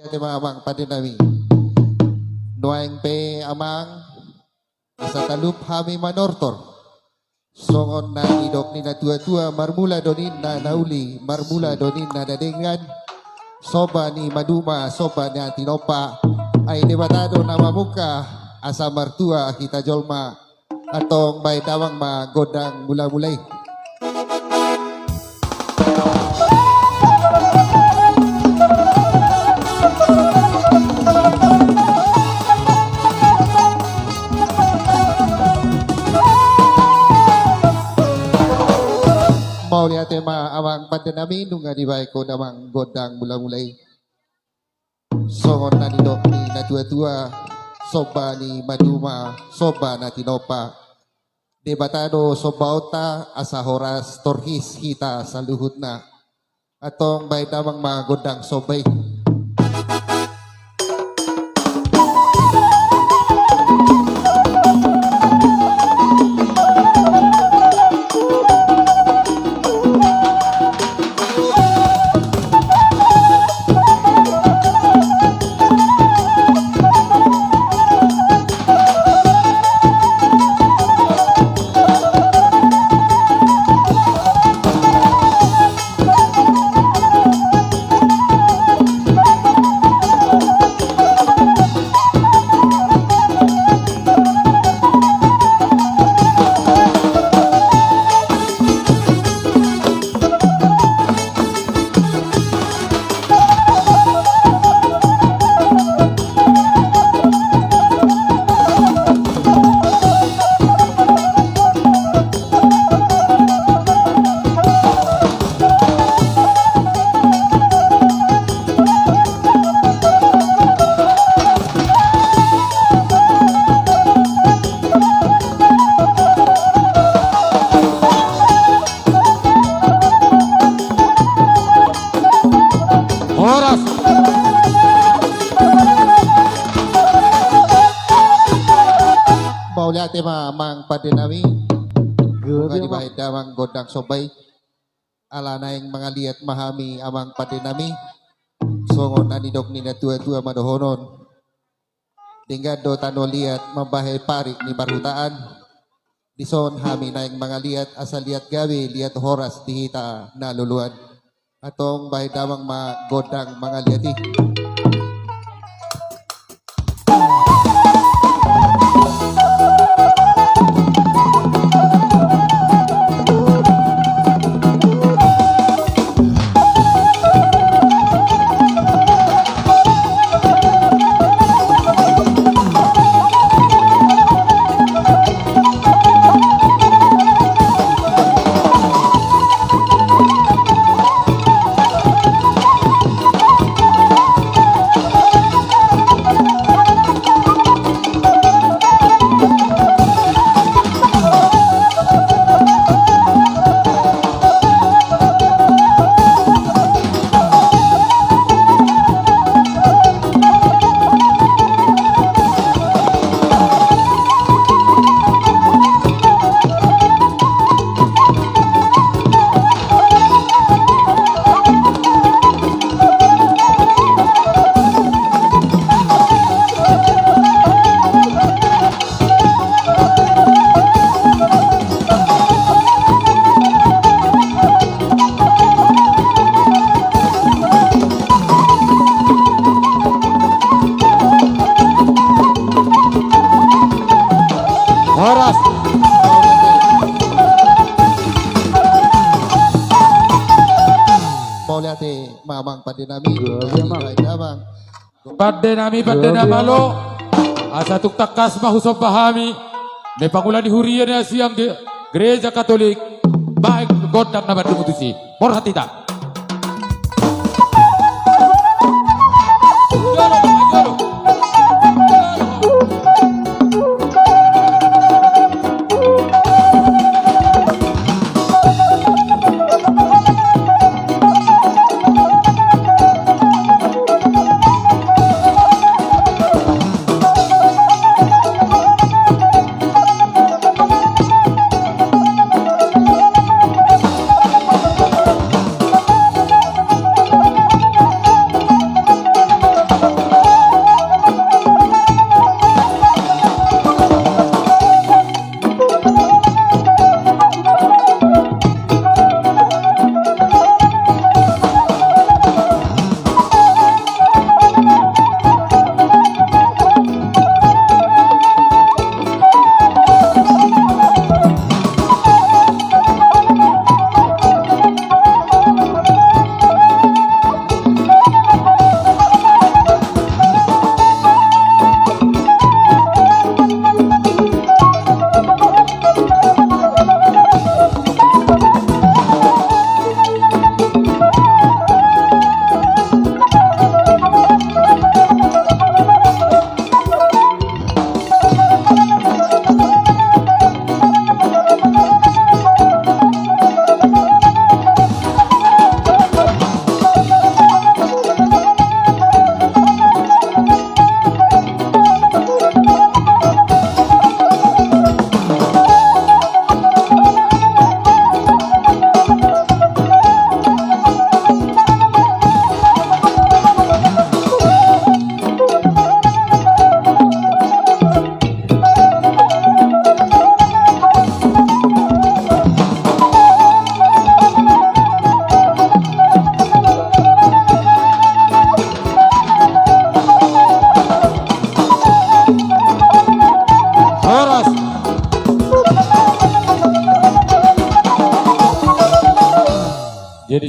tema amang padinami. Nuaing pe amang sa talup hami manortor. Songon na idok ni na tua-tua marmula donin na nauli, marmula donin na dadengan. Soba ni maduma, soba ni antinopa. Ay debatado na mamuka asa martua kita jolma. Atong may tawang magodang mula-mulay. Mau lihat tema awang pandanami nunga di baik ko namang godang mula-mulay. Songon na nidok ni na tua-tua, soba ni maduma, soba na tinopa. Debatado sobauta asa horas torhis hita sa luhut na. Atong baik namang magodang sobay. Tema mang padinami bunga di bahid damang godang sobay ala naing mga liat mahami amang padinami songon anidok ni na tua-tua madohonon tinggal do tano liat mabahay parik ni barutaan dison hami naing mga liat asal liat gawi liat horas dihita na luluan atong bahid damang magodang mga liati. Horas. Mau lihat mamang padinami Paddenamalo asa tuktakas mahusop pahami ne pangulan hurian ya siang di gereja Katolik baik godang na badumutusi porhatita.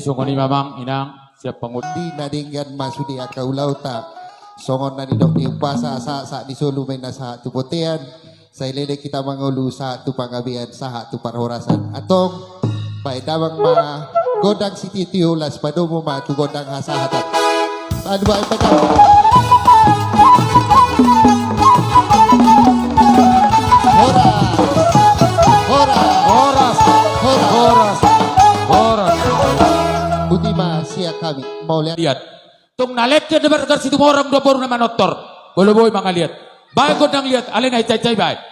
sungon ni mamang inang siap pengut. Di nadinggan masudi akaulau ta. Songon na nidok ni upasa sa di solo may nasa tupotean. Sa ilele kita mangulu sa tu pangabian sa tu parhorasan. Atong paidawang mga godang si titiulas padumo ma tu godang hasahatat. Ano ba ipadaw? Hora! Hora! Horas, Hora! horas, horas. Budima siya kami. Maulihat. Lihat. Tung nalet ke debar situ orang dua baru nama notor. Boleh boy mga lihat. Baik godang lihat, alin ay chay-chay bay.